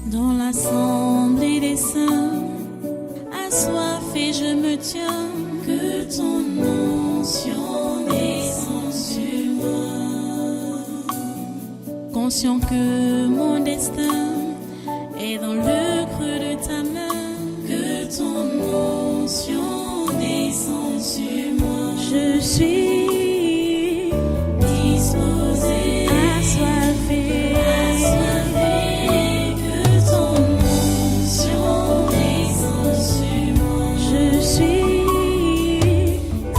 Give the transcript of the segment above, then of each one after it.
Dans l'assemblée des saints, assoiffé je me tiens, que ton onction descende sur moi. Conscient que mon destin est dans le creux de ta main, que ton onction descende sur moi. Je suis disposé, assoiffé, que ton onction descende sur moi. Je suis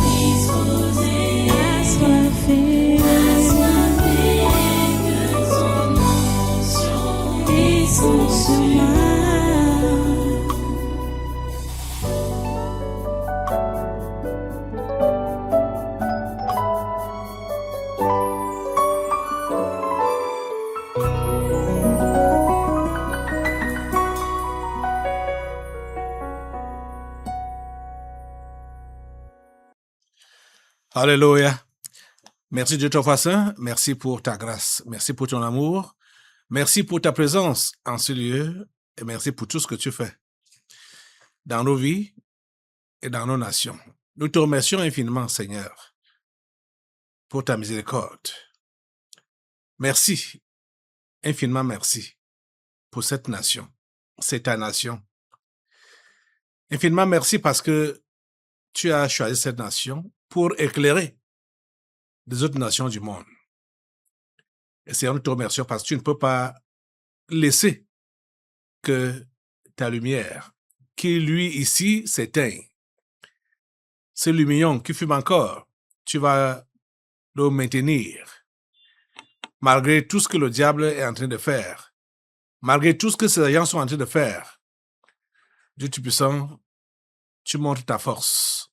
disposé, assoiffé, que ton onction descende sur moi. Alléluia. Merci Dieu Très Saint. Merci pour ta grâce. Merci pour ton amour. Merci pour ta présence en ce lieu. Et merci pour tout ce que tu fais dans nos vies et dans nos nations. Nous te remercions infiniment, Seigneur, pour ta miséricorde. Merci, infiniment merci pour cette nation. C'est ta nation. Infiniment merci parce que tu as choisi cette nation pour éclairer les autres nations du monde. Et Seigneur, nous te remercions parce que tu ne peux pas laisser que ta lumière, qui lui ici s'éteigne, ce lumion qui fume encore, tu vas le maintenir, malgré tout ce que le diable est en train de faire, malgré tout ce que ces gens sont en train de faire. Dieu Tout-Puissant, tu montres ta force.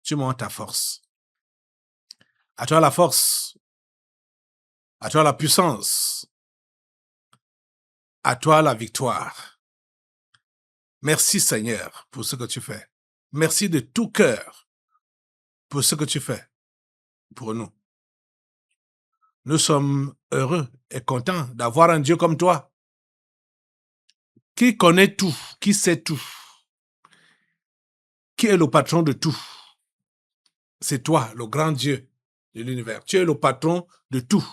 Tu montres ta force. À toi la force. À toi la puissance. À toi la victoire. Merci Seigneur pour ce que tu fais. Merci de tout cœur pour ce que tu fais pour nous. Nous sommes heureux et contents d'avoir un Dieu comme toi qui connaît tout, qui sait tout, qui est le patron de tout. C'est toi, le grand Dieu de l'univers. Tu es le patron de tout.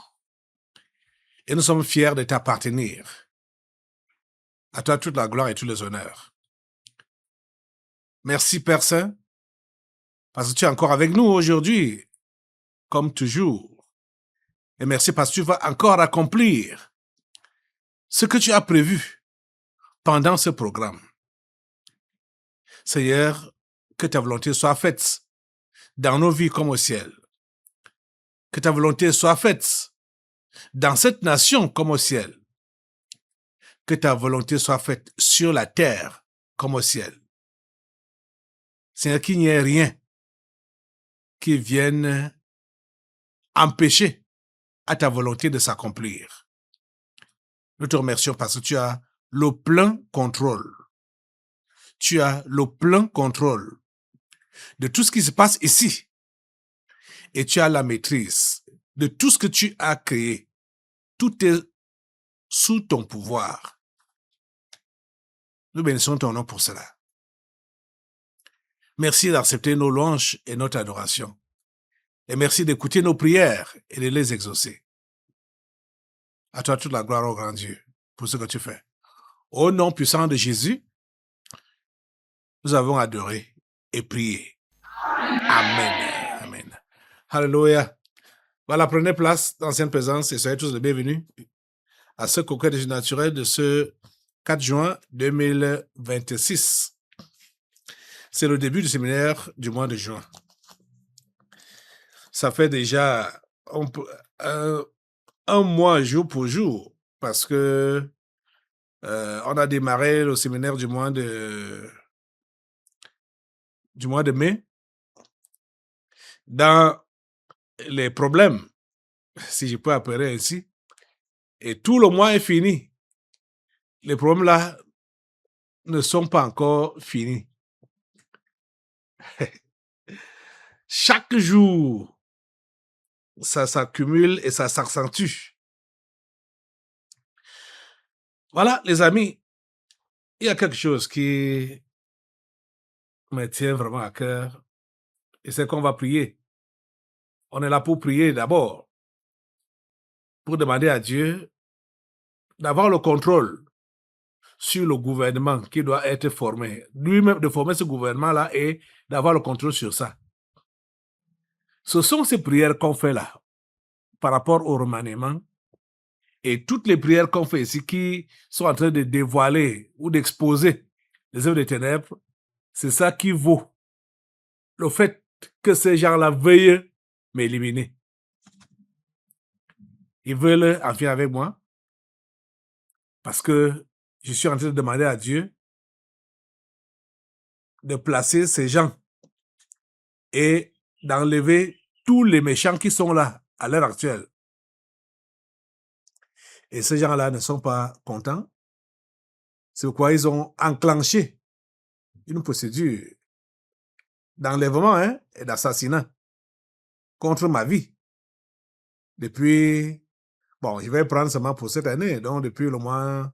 Et nous sommes fiers de t'appartenir. À toi toute la gloire et tous les honneurs. Merci Père Saint, parce que tu es encore avec nous aujourd'hui, comme toujours. Et merci parce que tu vas encore accomplir ce que tu as prévu pendant ce programme. Seigneur, que ta volonté soit faite dans nos vies comme au ciel. Que ta volonté soit faite dans cette nation comme au ciel. Que ta volonté soit faite sur la terre comme au ciel. Seigneur, qu'il n'y ait rien qui vienne empêcher à ta volonté de s'accomplir. Nous te remercions parce que tu as le plein contrôle. Tu as le plein contrôle de tout ce qui se passe ici. Et tu as la maîtrise de tout ce que tu as créé. Tout est sous ton pouvoir. Nous bénissons ton nom pour cela. Merci d'accepter nos louanges et notre adoration. Et merci d'écouter nos prières et de les exaucer. À toi toute la gloire, au grand Dieu, pour ce que tu fais. Au nom puissant de Jésus, nous avons adoré et prié. Amen. Amen. Alléluia. Voilà, prenez place dans cette présence et soyez tous les bienvenus à ce concours de naturel de ce 4 juin 2026. C'est le début du séminaire du mois de juin. Ça fait déjà un mois jour pour jour parce que on a démarré le séminaire du mois de mai dans les problèmes, si je peux appeler ainsi, et tout le mois est fini. Les problèmes là ne sont pas encore finis. Chaque jour, ça s'accumule et ça s'accentue. Voilà, les amis, il y a quelque chose qui me tient vraiment à cœur et c'est qu'on va prier. On est là pour prier d'abord, pour demander à Dieu d'avoir le contrôle sur le gouvernement qui doit être formé. Lui-même, de former ce gouvernement-là et d'avoir le contrôle sur ça. Ce sont ces prières qu'on fait là, par rapport au remaniement, et toutes les prières qu'on fait ici qui sont en train de dévoiler ou d'exposer les œuvres des ténèbres, c'est ça qui vaut le fait que ces gens-là veuillent m'éliminer. Ils veulent en finir avec moi parce que je suis en train de demander à Dieu de placer ces gens et d'enlever tous les méchants qui sont là à l'heure actuelle. Et ces gens-là ne sont pas contents. C'est pourquoi ils ont enclenché une procédure d'enlèvement et d'assassinat contre ma vie. Depuis, bon, je vais prendre seulement pour cette année, donc depuis le mois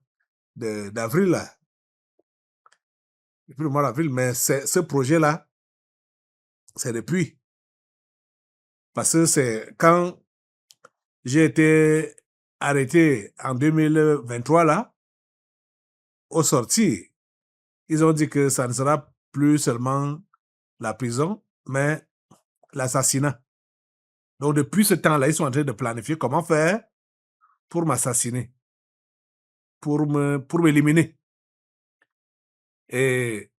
d'avril, là. Depuis le mois d'avril, mais ce projet-là, c'est depuis. Parce que c'est quand j'ai été arrêté en 2023, là, au sortir, ils ont dit que ça ne sera plus seulement la prison, mais l'assassinat. Donc, depuis ce temps-là, ils sont en train de planifier comment faire pour m'assassiner, pour m'éliminer. Et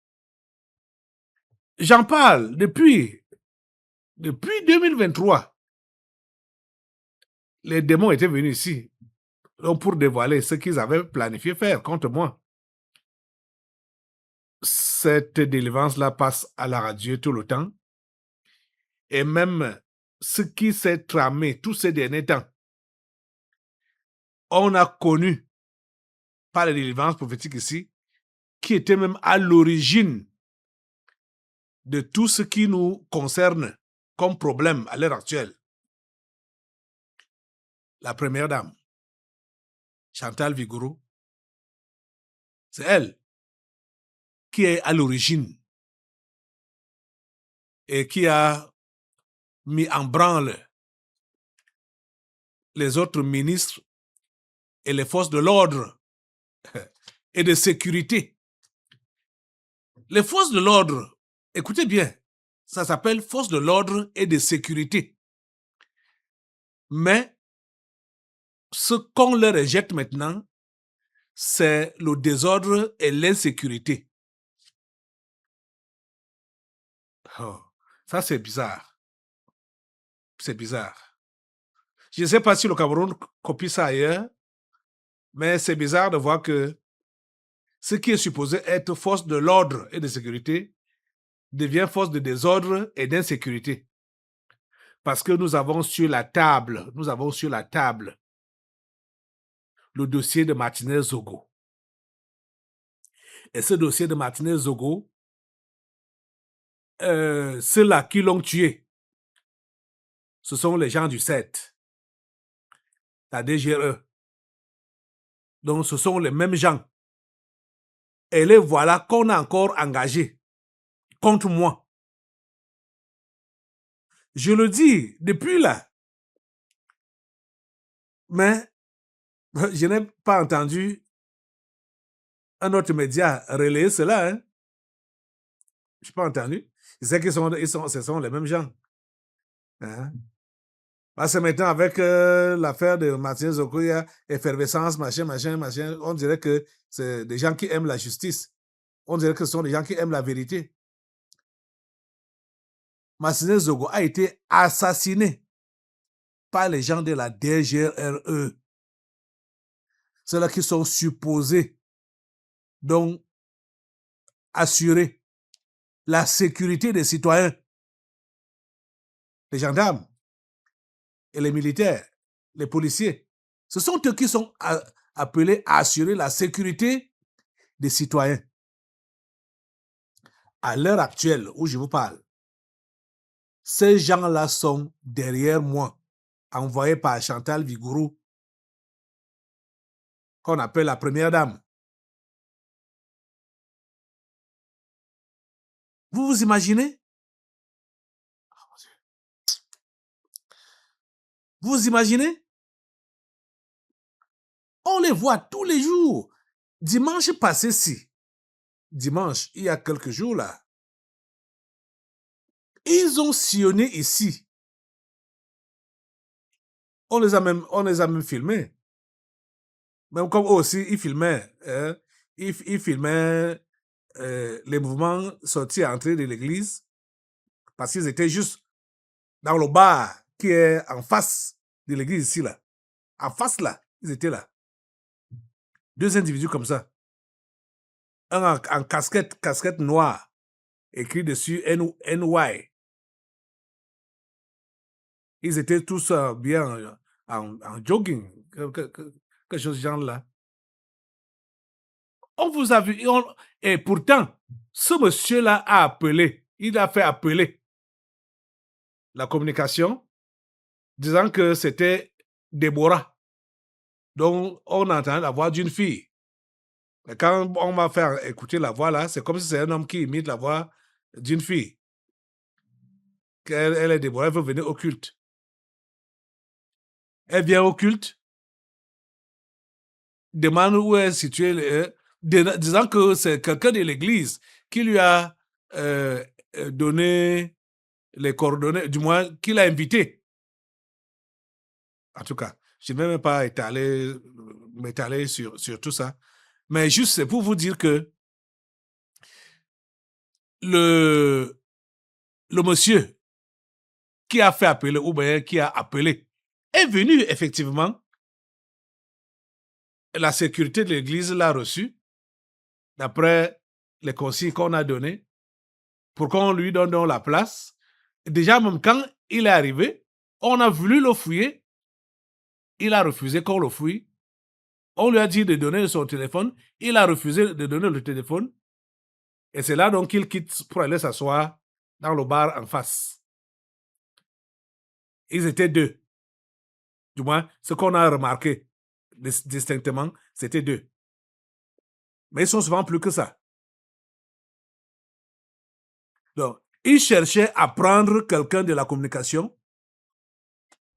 j'en parle depuis 2023. Les démons étaient venus ici donc pour dévoiler ce qu'ils avaient planifié faire contre moi. Cette délivrance-là passe à la radio tout le temps. Et même ce qui s'est tramé tous ces derniers temps, on a connu par les délivrances prophétiques ici, qui était même à l'origine de tout ce qui nous concerne comme problème à l'heure actuelle. La première dame, Chantal Vigouroux, c'est elle qui est à l'origine et qui a mis en branle les autres ministres et les forces de l'ordre et de sécurité. Les forces de l'ordre, écoutez bien, ça s'appelle forces de l'ordre et de sécurité. Mais ce qu'on leur éjecte maintenant, c'est le désordre et l'insécurité. Oh, ça, c'est bizarre. C'est bizarre. Je ne sais pas si le Cameroun copie ça ailleurs, mais c'est bizarre de voir que ce qui est supposé être force de l'ordre et de sécurité devient force de désordre et d'insécurité. Parce que nous avons sur la table le dossier de Martinez Zogo. Et ce dossier de Martinez Zogo, ceux-là qui l'ont tué, ce sont les gens du 7, la DGRE. Donc, ce sont les mêmes gens. Et les voilà qu'on a encore engagés contre moi. Je le dis depuis là. Mais je n'ai pas entendu un autre média relayer cela. Je n'ai pas entendu. Je sais qu'ils ce sont les mêmes gens. Parce que maintenant, avec l'affaire de Martinez Zogo, il y a effervescence, machin. On dirait que c'est des gens qui aiment la justice. On dirait que ce sont des gens qui aiment la vérité. Martinez Zogo a été assassiné par les gens de la DGRE. Ceux-là qui sont supposés donc assurer la sécurité des citoyens, les gendarmes et les militaires, les policiers. Ce sont eux qui sont appelés à assurer la sécurité des citoyens. À l'heure actuelle où je vous parle, ces gens-là sont derrière moi, envoyés par Chantal Vigouroux qu'on appelle la première dame. Vous vous imaginez? Vous vous imaginez? On les voit tous les jours. Dimanche passé, dimanche, il y a quelques jours là, ils ont sillonné ici. On les a même filmés. Même comme eux aussi, ils filmaient. Hein? Ils filmaient les mouvements sortis et entrés de l'église parce qu'ils étaient juste dans le bar qui est en face de l'église ici là. En face là, ils étaient là. 2 individus comme ça. Un en casquette noire, écrit dessus NY. Ils étaient tous bien en jogging, quelque chose de genre là. On vous a vu, et pourtant, ce monsieur-là a appelé, il a fait appeler la communication, disant que c'était Déborah. Donc, on entend la voix d'une fille. Et quand on va faire écouter la voix là, c'est comme si c'est un homme qui imite la voix d'une fille. Elle est Déborah, elle veut venir au culte. Elle vient au culte, demande où est situé, disant que c'est quelqu'un de l'église qui lui a donné les coordonnées, du moins qui l'a invité. En tout cas, je ne vais même pas m'étaler sur tout ça. Mais juste, c'est pour vous dire que le monsieur qui a fait appeler, ou bien qui a appelé, est venu effectivement. La sécurité de l'église l'a reçu, d'après les consignes qu'on a données, pour qu'on lui donne la place. Déjà, même quand il est arrivé, on a voulu le fouiller. Il a refusé qu'on le fouille. On lui a dit de donner son téléphone. Il a refusé de donner le téléphone. Et c'est là donc qu'il quitte pour aller s'asseoir dans le bar en face. Ils étaient 2. Du moins, ce qu'on a remarqué distinctement, c'était 2. Mais ils sont souvent plus que ça. Donc, ils cherchaient à prendre quelqu'un de la communication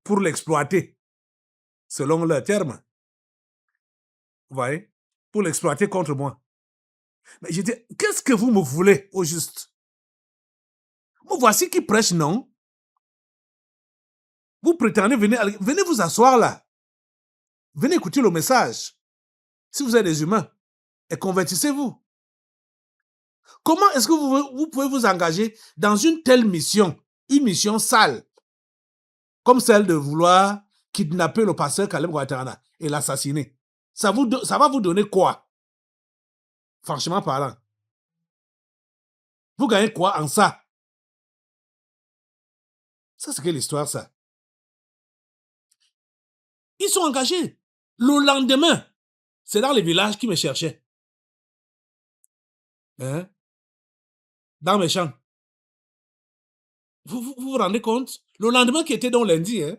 pour l'exploiter, selon leurs termes. Vous voyez? Pour l'exploiter contre moi. Mais je dis, qu'est-ce que vous me voulez au juste? Me voici qui prêche, non? Vous prétendez venez vous asseoir là. Venez écouter le message. Si vous êtes des humains, et convertissez-vous. Comment est-ce que vous pouvez vous engager dans une telle mission, une mission sale, comme celle de vouloir kidnapper le pasteur Caleb Ouattara et l'assassiner? Ça va vous donner quoi? Franchement parlant. Vous gagnez quoi en ça? Ça, c'est quelle histoire, ça? Ils sont engagés. Le lendemain, c'est dans les villages qui me cherchaient. Hein? Dans mes champs. Vous vous rendez compte? Le lendemain qui était donc lundi, hein?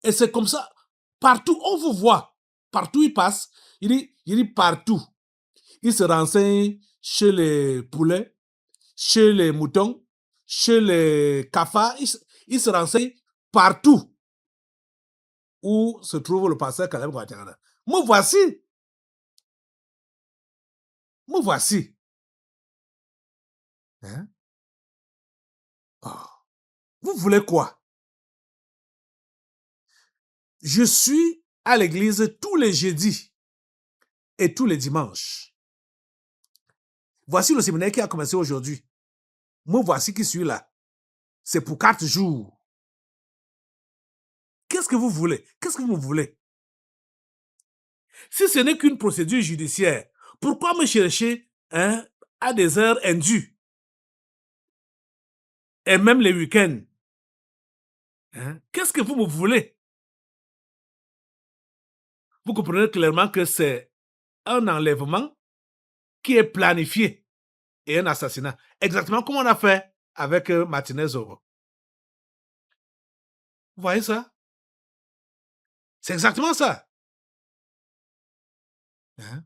Et c'est comme ça. Partout, on vous voit. Partout il passe. Il dit partout. Il se renseigne chez les poulets, chez les moutons, chez les cafards. Il se renseigne partout où se trouve le pasteur Caleb Ouattara. Me voici. Me voici. Hein? Oh. Vous voulez quoi? Je suis à l'église tous les jeudis et tous les dimanches. Voici le séminaire qui a commencé aujourd'hui. Me voici qui suis là. C'est pour 4 jours. Qu'est-ce que vous voulez? Qu'est-ce que vous voulez? Si ce n'est qu'une procédure judiciaire, pourquoi me chercher à des heures indues? Et même les week-ends. Qu'est-ce que vous me voulez? Vous comprenez clairement que c'est un enlèvement qui est planifié et un assassinat. Exactement comme on a fait avec Martinez Oro. Vous voyez ça? C'est exactement ça. Hein?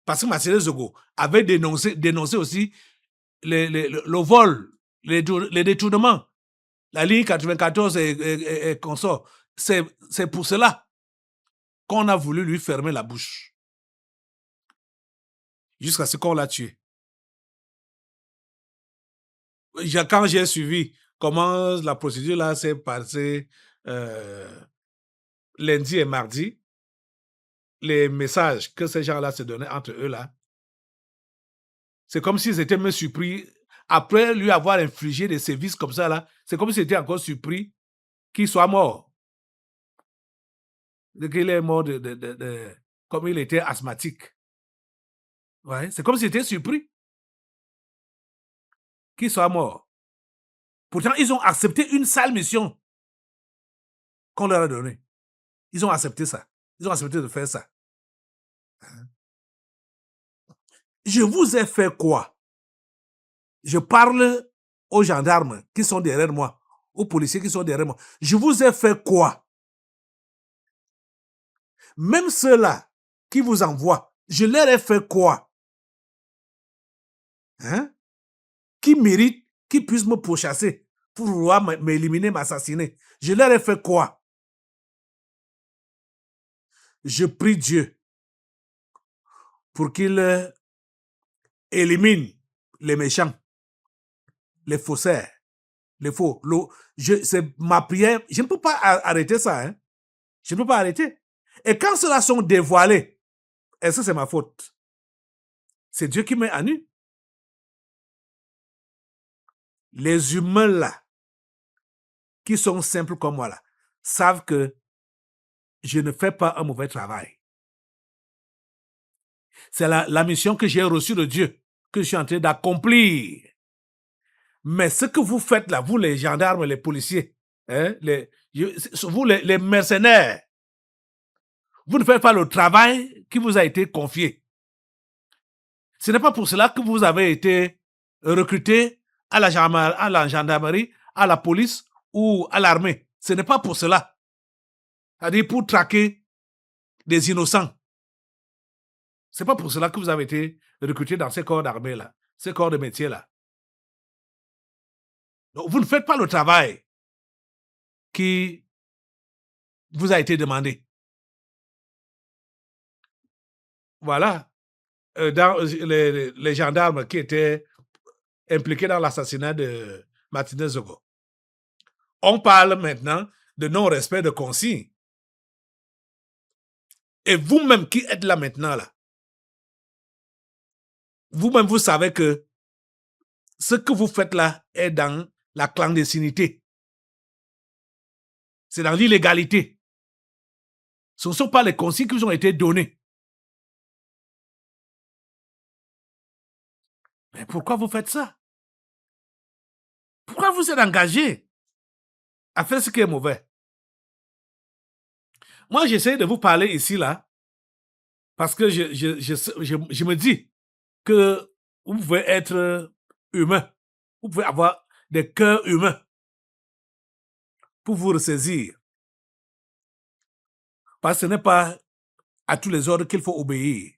Parce que Marcellus Zogo avait dénoncé aussi le vol, les détournements, la ligne 94 et consort. C'est pour cela qu'on a voulu lui fermer la bouche. Jusqu'à ce qu'on l'a tué. Quand j'ai suivi comment la procédure là s'est passée lundi et mardi, les messages que ces gens-là se donnaient entre eux là, c'est comme s'ils étaient même surpris, après lui avoir infligé des sévices comme ça là, c'est comme s'ils étaient encore surpris qu'il soit mort. Qu'il est mort comme il était asthmatique. Ouais, c'est comme s'ils étaient surpris qu'il soit mort. Pourtant, ils ont accepté une sale mission qu'on leur a donnée. Ils ont accepté ça. Ils ont accepté de faire ça. Je vous ai fait quoi? Je parle aux gendarmes qui sont derrière moi, aux policiers qui sont derrière moi. Je vous ai fait quoi? Même ceux-là qui vous envoient, je leur ai fait quoi? Hein? Qui méritent, qui puissent me pourchasser pour vouloir m'éliminer, m'assassiner. Je leur ai fait quoi? Je prie Dieu pour qu'il élimine les méchants, les faussaires, les faux. C'est ma prière. Je ne peux pas arrêter ça. Hein? Je ne peux pas arrêter. Et quand ceux-là sont dévoilés, est-ce que c'est ma faute? C'est Dieu qui met à nu. Les humains là, qui sont simples comme moi là, savent que je ne fais pas un mauvais travail. C'est la mission que j'ai reçue de Dieu, que je suis en train d'accomplir. Mais ce que vous faites là, vous les gendarmes, les policiers, hein, vous les mercenaires, vous ne faites pas le travail qui vous a été confié. Ce n'est pas pour cela que vous avez été recruté à la gendarmerie, à la police ou à l'armée. Ce n'est pas pour cela. C'est-à-dire pour traquer des innocents. Ce n'est pas pour cela que vous avez été recruté dans ces corps d'armée là, ces corps de métier là. Donc, vous ne faites pas le travail qui vous a été demandé. Voilà. Dans les gendarmes qui étaient impliqués dans l'assassinat de Martinez Zogo. On parle maintenant de non-respect de consignes. Et vous-même qui êtes là maintenant, là, vous-même, vous savez que ce que vous faites là est dans la clandestinité. C'est dans l'illégalité. Ce ne sont pas les consignes qui vous ont été données. Mais pourquoi vous faites ça? Pourquoi vous êtes engagé à faire ce qui est mauvais? Moi, j'essaie de vous parler ici, là, parce que je me dis que vous pouvez être humain. Vous pouvez avoir des cœurs humains pour vous ressaisir. Parce que ce n'est pas à tous les ordres qu'il faut obéir.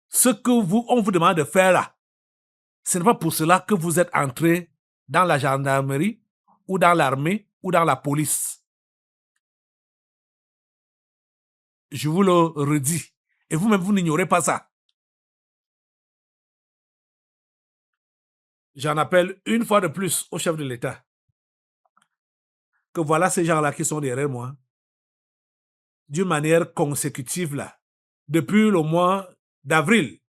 Ce que on vous demande de faire là, ce n'est pas pour cela que vous êtes entré dans la gendarmerie ou dans l'armée ou dans la police. Je vous le redis. Et vous-même, vous n'ignorez pas ça. J'en appelle une fois de plus au chef de l'État que voilà ces gens-là qui sont derrière moi d'une manière consécutive là. Depuis le mois d'avril,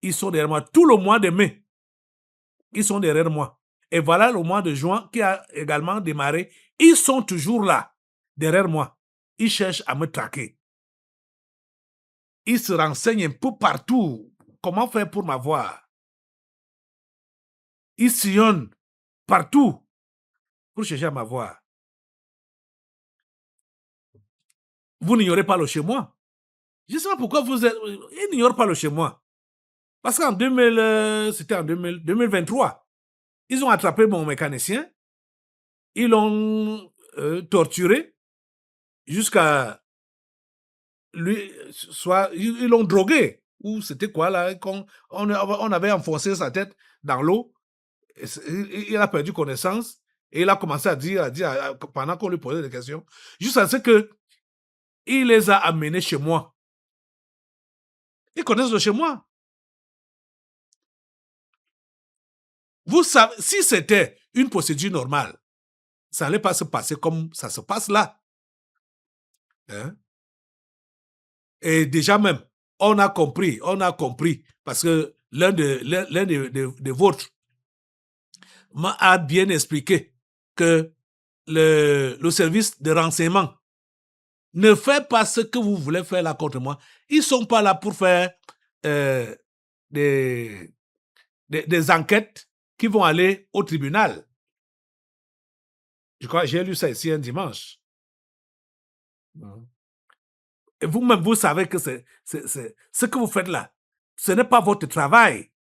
ils sont derrière moi. Tout le mois de mai, ils sont derrière moi. Et voilà le mois de juin qui a également démarré. Ils sont toujours là, derrière moi. Ils cherchent à me traquer. Ils se renseignent un peu partout. Comment faire pour m'avoir? Ils sillonnent partout pour chercher à m'avoir. Vous n'ignorez pas le chez moi. Je ne sais pas pourquoi vous êtes... Ils n'ignorent pas le chez moi. Parce qu'en 2023, ils ont attrapé mon mécanicien. Ils l'ont torturé jusqu'à lui, soit ils l'ont drogué, ou c'était quoi là, on avait enfoncé sa tête dans l'eau, il a perdu connaissance, et il a commencé à dire pendant qu'on lui posait des questions, jusqu'à ce que il les a amenés chez moi. Ils connaissent le chez moi. Vous savez, si c'était une procédure normale, ça n'allait pas se passer comme ça se passe là. Hein? Et déjà même, on a compris, parce que l'un des vôtres m'a bien expliqué que le service de renseignement ne fait pas ce que vous voulez faire là contre moi. Ils ne sont pas là pour faire des enquêtes qui vont aller au tribunal. Je crois que j'ai lu ça ici un dimanche. Et vous-même, vous savez que c'est ce que vous faites là. Ce n'est pas votre travail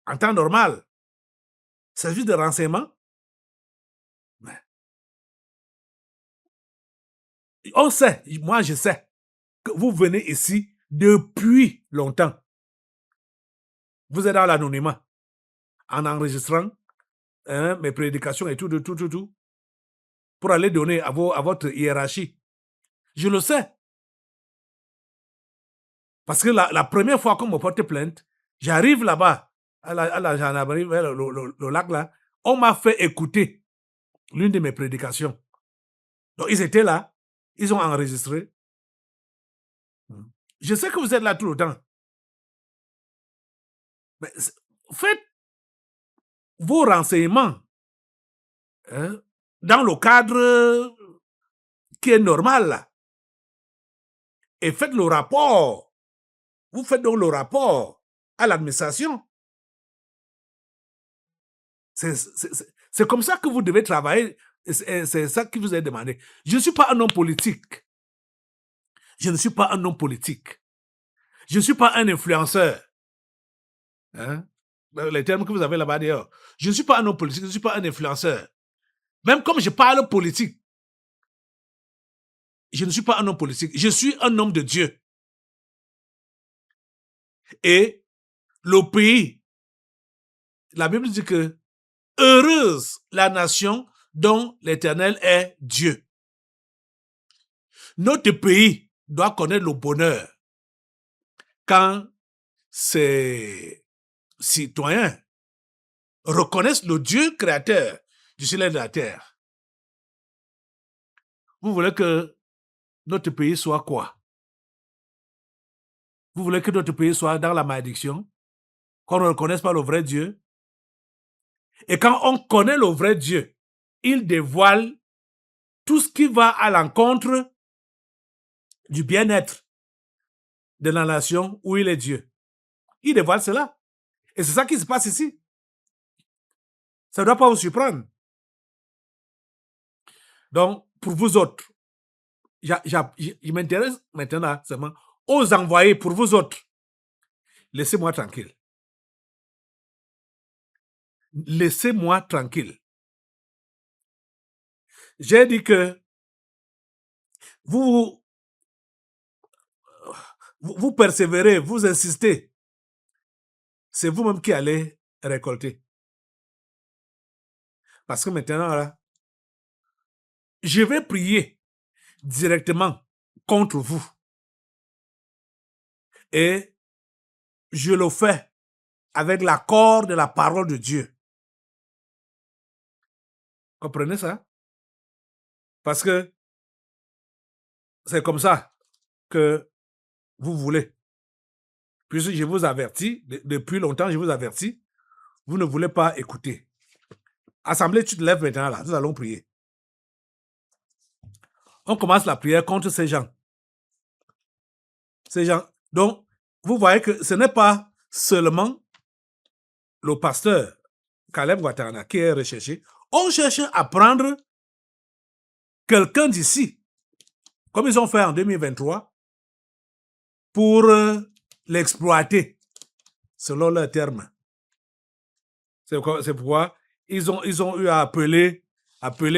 en temps normal. Service de renseignement. Mais on sait, moi je sais, que vous venez ici depuis longtemps. Vous êtes dans l'anonymat, en enregistrant mes prédications et tout, pour aller donner à votre hiérarchie. Je le sais. Parce que la première fois qu'on me porte plainte, j'arrive là-bas, à la gendarmerie, vers le lac là, on m'a fait écouter l'une de mes prédications. Donc, ils étaient là, ils ont enregistré. Je sais que vous êtes là tout le temps. Mais faites vos renseignements dans le cadre qui est normal là. Et faites le rapport. Vous faites donc le rapport à l'administration. C'est comme ça que vous devez travailler. C'est ça qui vous est demandé. Je ne suis pas un homme politique. Je ne suis pas un homme politique. Je ne suis pas un influenceur. Hein? Les termes que vous avez là-bas d'ailleurs. Je ne suis pas un homme politique, je ne suis pas un influenceur. Même comme je parle politique, je ne suis pas un homme politique. Je suis un homme de Dieu. Et le pays, la Bible dit que heureuse la nation dont l'Éternel est Dieu. Notre pays doit connaître le bonheur quand ses citoyens reconnaissent le Dieu créateur du ciel et de la terre. Vous voulez que notre pays soit quoi? Vous voulez que notre pays soit dans la malédiction? Qu'on ne reconnaisse pas le vrai Dieu? Et quand on connaît le vrai Dieu, il dévoile tout ce qui va à l'encontre du bien-être de la nation où il est Dieu. Il dévoile cela. Et c'est ça qui se passe ici. Ça ne doit pas vous surprendre. Donc, pour vous autres, il m'intéresse maintenant seulement aux envoyés pour vous autres. Laissez-moi tranquille. Laissez-moi tranquille. J'ai dit que vous persévérez, vous insistez. C'est vous-même qui allez récolter. Parce que maintenant, là, je vais prier directement contre vous. Et je le fais avec l'accord de la parole de Dieu. Comprenez ça? Parce que c'est comme ça que vous voulez. Puisque je vous avertis, depuis longtemps je vous avertis, vous ne voulez pas écouter. Assemblée, tu te lèves maintenant là, nous allons prier. On commence la prière contre ces gens. Ces gens. Donc, vous voyez que ce n'est pas seulement le pasteur Caleb Ouattara qui est recherché. On cherche à prendre quelqu'un d'ici, comme ils ont fait en 2023, pour l'exploiter, selon leurs termes. C'est pourquoi ils ont eu à appeler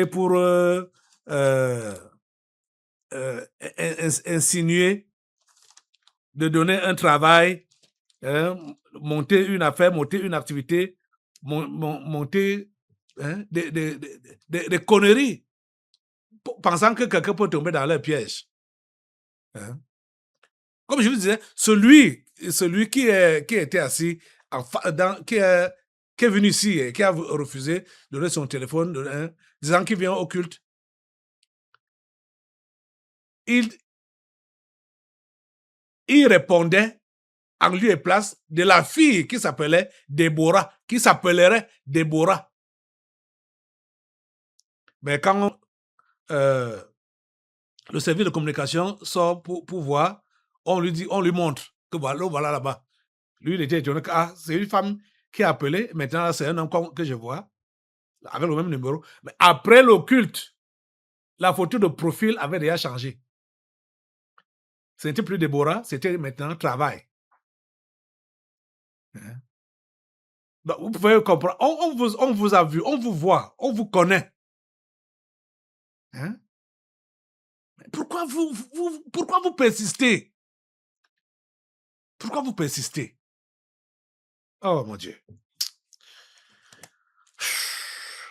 pour insinuer de donner un travail, monter une affaire, monter une activité, monter des conneries, pensant que quelqu'un peut tomber dans leur piège. Hein. Comme je vous disais, celui qui était assis, qui est venu ici et qui a refusé de donner son téléphone, disant qu'il vient au culte, il répondait en lieu et place de la fille qui s'appellerait Déborah. Mais quand le service de communication sort pour voir, on lui montre que voilà là-bas. Lui, il était étonné que c'est une femme qui a appelé, maintenant c'est un homme que je vois, avec le même numéro. Mais après le culte, la photo de profil avait déjà changé. Ce n'était plus Déborah, c'était maintenant travail. Hein? Donc, vous pouvez comprendre, on vous a vu, on vous voit, on vous connaît. Hein? Pourquoi vous persistez? Pourquoi vous persistez? Oh mon Dieu.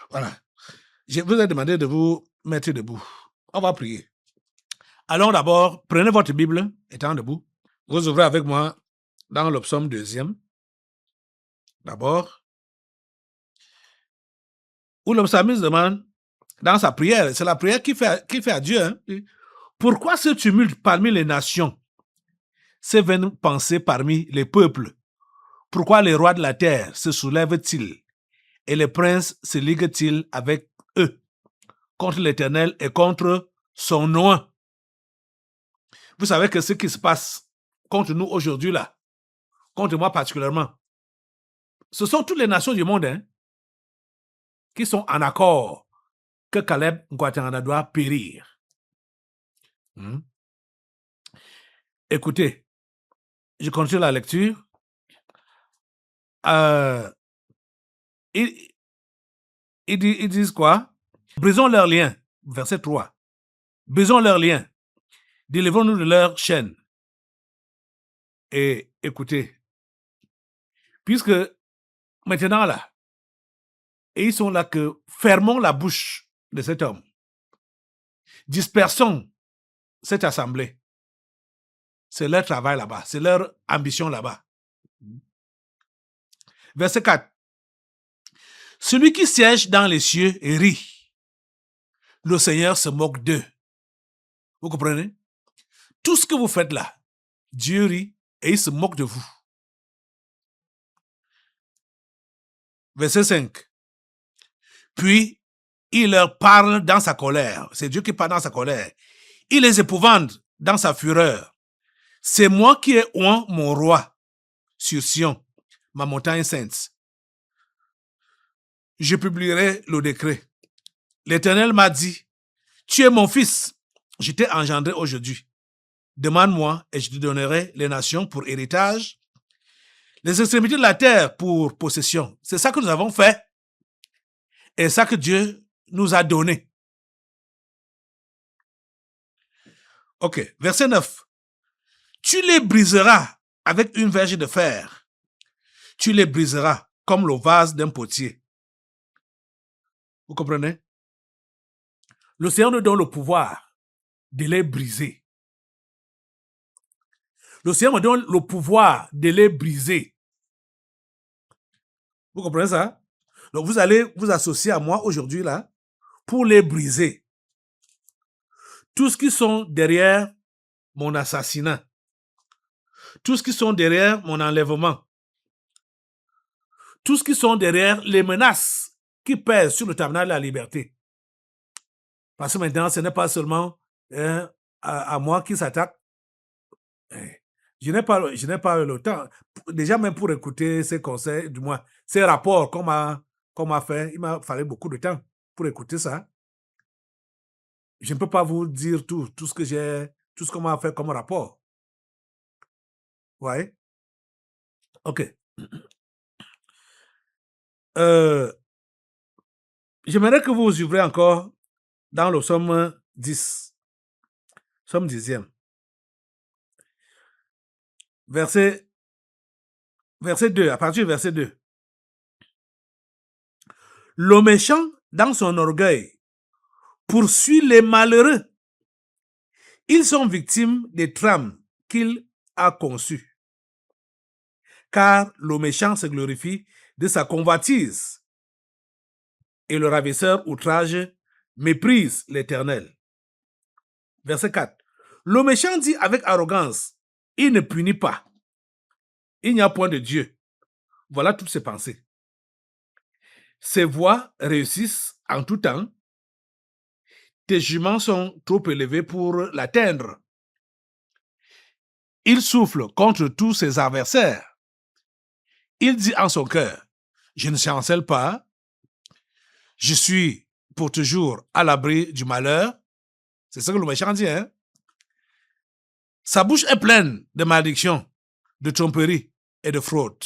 Voilà. Je vous ai demandé de vous mettre debout. On va prier. Allons d'abord, prenez votre Bible, étant debout. Vous ouvrez avec moi dans le psaume 2e. D'abord, où le psalmiste demande, dans sa prière, c'est la prière qu'il fait à Dieu. Hein? Pourquoi ce tumulte parmi les nations? Ces vaines pensées parmi les peuples? Pourquoi les rois de la terre se soulèvent-ils et les princes se liguent-ils avec eux contre l'Éternel et contre son nom? Vous savez que ce qui se passe contre nous aujourd'hui là, contre moi particulièrement, ce sont toutes les nations du monde qui sont en accord que Caleb Ngouatangana doit périr. Écoutez, je continue la lecture. Ils disent quoi? Brisons leurs liens. Verset 3. Brisons leurs liens. Délivrons-nous de leurs chaînes. Et écoutez, puisque maintenant là, et ils sont là que fermons la bouche de cet homme. Dispersons cette assemblée. C'est leur travail là-bas, c'est leur ambition là-bas. Verset 4. Celui qui siège dans les cieux rit. Le Seigneur se moque d'eux. Vous comprenez? Tout ce que vous faites là, Dieu rit et il se moque de vous. Verset 5. Puis, il leur parle dans sa colère. C'est Dieu qui parle dans sa colère. Il les épouvante dans sa fureur. C'est moi qui ai oint mon roi sur Sion, ma montagne sainte. Je publierai le décret. L'Éternel m'a dit, tu es mon fils, je t'ai engendré aujourd'hui. Demande-moi et je te donnerai les nations pour héritage, les extrémités de la terre pour possession. C'est ça que nous avons fait et ça que Dieu nous a donné. Ok, verset 9. Tu les briseras avec une verge de fer. Tu les briseras comme le vase d'un potier. Vous comprenez? Le Seigneur nous donne le pouvoir de les briser. Le Seigneur me donne le pouvoir de les briser. Vous comprenez ça? Donc vous allez vous associer à moi aujourd'hui là pour les briser. Tous ceux qui sont derrière mon assassinat, tous ceux qui sont derrière mon enlèvement, tous ceux qui sont derrière les menaces qui pèsent sur le tabernacle de la liberté. Parce que maintenant, ce n'est pas seulement à moi qui s'attaque. Je n'ai pas le temps, déjà même pour écouter ces conseils, du moins ces rapports qu'on m'a fait, il m'a fallu beaucoup de temps pour écouter ça. Je ne peux pas vous dire tout ce qu'on m'a fait comme rapport. Vous voyez? Ok. J'aimerais que vous ouvrez encore dans le psaume 10, psaume 10e, verset 2, à partir du verset 2. Le méchant, dans son orgueil, poursuit les malheureux. Ils sont victimes des trames qu'il a conçues. Car le méchant se glorifie de sa convoitise et le ravisseur outrage méprise l'Éternel. Verset 4. Le méchant dit avec arrogance, il ne punit pas. Il n'y a point de Dieu. Voilà toutes ses pensées. Ses voies réussissent en tout temps. Tes jugements sont trop élevés pour l'atteindre. Il souffle contre tous ses adversaires. Il dit en son cœur, je ne chancelle pas. Je suis pour toujours à l'abri du malheur. C'est ce que le méchant dit, hein? Sa bouche est pleine de malédictions, de tromperies et de fraude.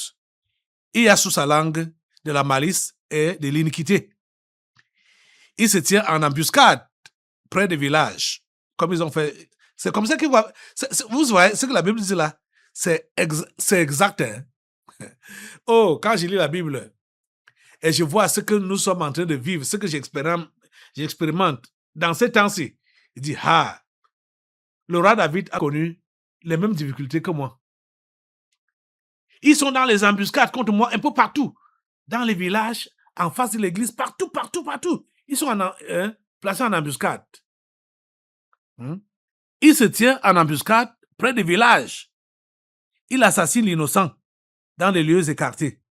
Il y a sous sa langue de la malice et de l'iniquité. Il se tient en embuscade près des villages, comme ils ont fait. C'est comme ça qu'il voit. Vous voyez ce que la Bible dit là? C'est exact. Hein? Oh, quand je lis la Bible et je vois ce que nous sommes en train de vivre, ce que j'expérimente dans ces temps-ci, il dit, ah, le roi David a connu les mêmes difficultés que moi. Ils sont dans les embuscades contre moi un peu partout. Dans les villages, en face de l'église, partout. Ils sont placés en embuscade. Il se tient en embuscade près des villages. Il assassine l'innocent dans les lieux écartés.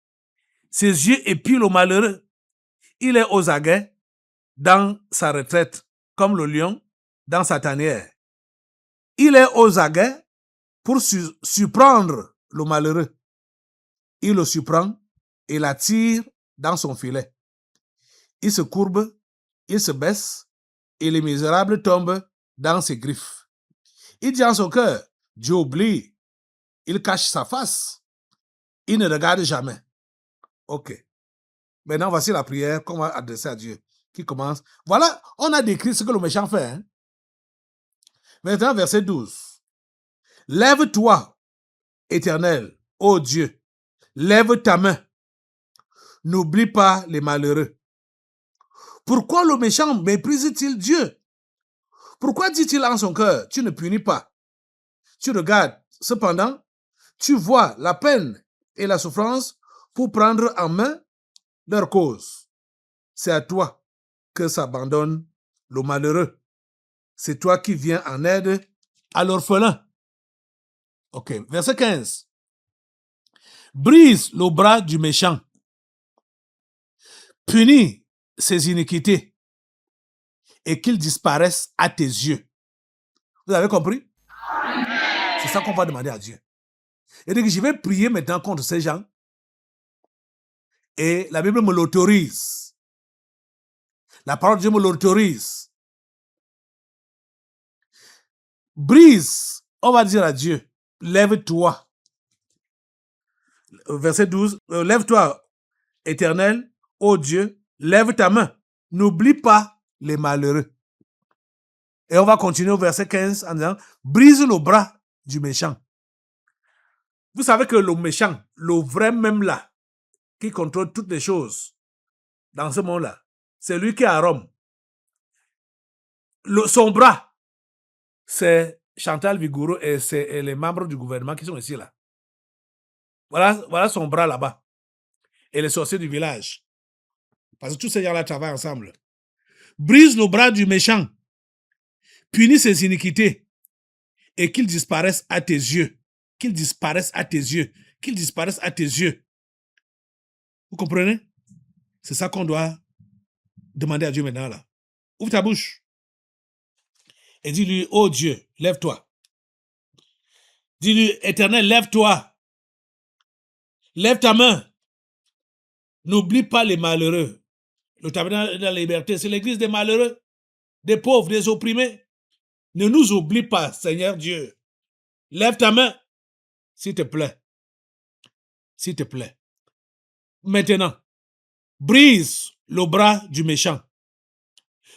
Ses yeux épient le malheureux. Il est aux aguets dans sa retraite, comme le lion dans sa tanière. Il est aux aguets pour surprendre le malheureux. Il le surprend et l'attire dans son filet. Il se courbe, il se baisse et les misérables tombent dans ses griffes. Il dit en son cœur, Dieu oublie. Il cache sa face. Il ne regarde jamais. Ok. Maintenant, voici la prière qu'on va adresser à Dieu, qui commence. Voilà, on a décrit ce que le méchant fait. Hein? Maintenant, verset 12. Lève-toi, Éternel, ô Dieu. Lève ta main. N'oublie pas les malheureux. Pourquoi le méchant méprise-t-il Dieu? Pourquoi dit-il en son cœur, tu ne punis pas? Tu regardes, cependant, tu vois la peine et la souffrance pour prendre en main leur cause. C'est à toi que s'abandonne le malheureux. C'est toi qui viens en aide à l'orphelin. Ok, verset 15. Brise le bras du méchant. Punis ses iniquités et qu'ils disparaissent à tes yeux. Vous avez compris? C'est ça qu'on va demander à Dieu. Et donc, je vais prier maintenant contre ces gens. Et la Bible me l'autorise. La parole de Dieu me l'autorise. Brise, on va dire à Dieu, lève-toi. Verset 12, lève-toi, Éternel, ô Dieu, lève ta main. N'oublie pas les malheureux. Et on va continuer au verset 15 en disant, brise le bras du méchant. Vous savez que le méchant, le vrai même là, qui contrôle toutes les choses dans ce monde-là, c'est lui qui est à Rome. Son bras, c'est Chantal Vigoureux et c'est les membres du gouvernement qui sont ici là. Voilà son bras là-bas. Et les sorciers du village. Parce que tous ces gens-là travaillent ensemble. Brise le bras du méchant. Punis ses iniquités. Et qu'ils disparaissent à tes yeux. Qu'ils disparaissent à tes yeux. Qu'ils disparaissent à tes yeux. Vous comprenez? C'est ça qu'on doit demander à Dieu maintenant là. Ouvre ta bouche. Et dis-lui, oh Dieu, lève-toi. Dis-lui, Éternel, lève-toi. Lève ta main. N'oublie pas les malheureux. Le tabernacle de la liberté, c'est l'église des malheureux, des pauvres, des opprimés. Ne nous oublie pas, Seigneur Dieu. Lève ta main, s'il te plaît. S'il te plaît. Maintenant, brise le bras du méchant.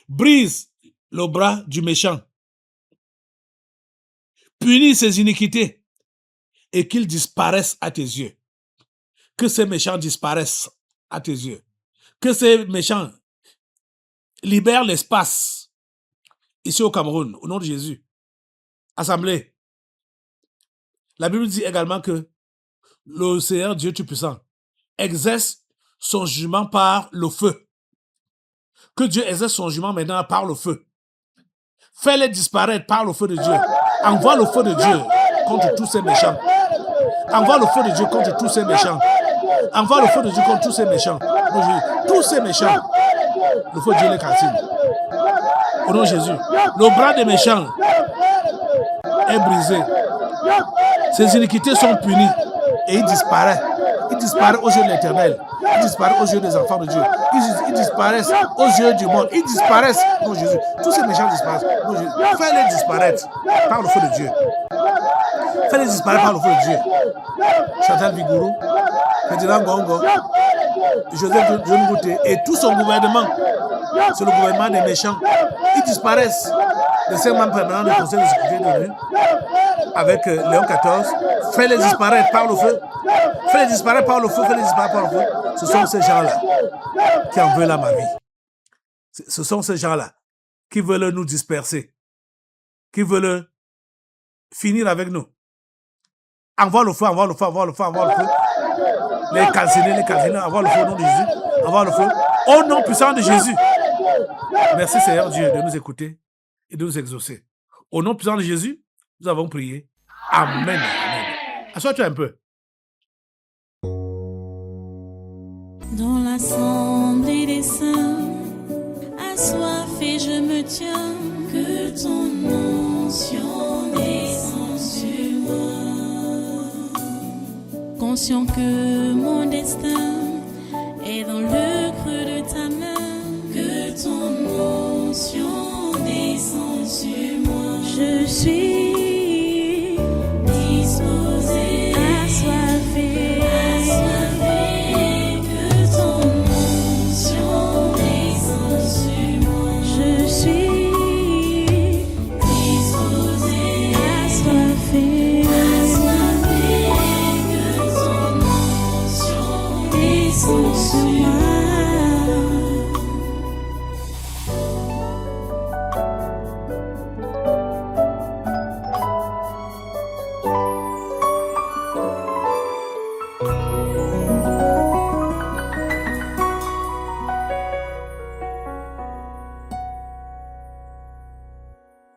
Brise le bras du méchant. Punis ses iniquités et qu'ils disparaissent à tes yeux. Que ces méchants disparaissent à tes yeux. Que ces méchants libèrent l'espace ici au Cameroun, au nom de Jésus. Assemblée. La Bible dit également que le Seigneur Dieu Tout-Puissant exerce son jugement par le feu. Que Dieu exerce son jugement maintenant par le feu. Fais-les disparaître par le feu de Dieu. Envoie le feu de Dieu contre tous ces méchants. Envoie le feu de Dieu contre tous ces méchants. Envoie le feu de Dieu contre tous ces méchants. Tous ces méchants. Le feu de Dieu les calcine. Au nom de Jésus. Le bras des méchants est brisé. Ses iniquités sont punies. Et il disparaît. Il disparaît aux yeux de l'Éternel. Il disparaît aux yeux des enfants de Dieu. Ils disparaissent aux yeux du monde. Ils disparaissent. Non, Jésus. Tous ces méchants disparaissent. Non, Jésus. Fais-les disparaître par le feu de Dieu. Fais-les disparaître par le feu de Dieu. Chantal Vigourou, Ferdinand Gongo, Joseph John et tout son gouvernement. C'est le gouvernement des méchants. Ils disparaissent. Les 5 membres permanents du Conseil de sécurité de l'ONU, avec Léon XIV, fais-les disparaître par le feu. Fais-les disparaître par le feu. Fais-les disparaître par le feu. Ce sont ces gens-là qui en veulent à ma vie. Ce sont ces gens-là qui veulent nous disperser, qui veulent finir avec nous. Envoie le feu, envoie le feu, envoie le feu, envoie le feu. Les calcinés, envoie le feu au nom de Jésus. Envoie le feu au nom puissant de Jésus. Merci Seigneur Dieu de nous écouter et de nous exaucer. Au nom puissant de Jésus, nous avons prié. Amen. Amen. Assois-toi un peu. Dans l'assemblée des saints, assoiffé je me tiens, que ton onction descende sur moi. Conscient que mon destin est dans le creux de ta main, que ton onction descende sur moi. Je suis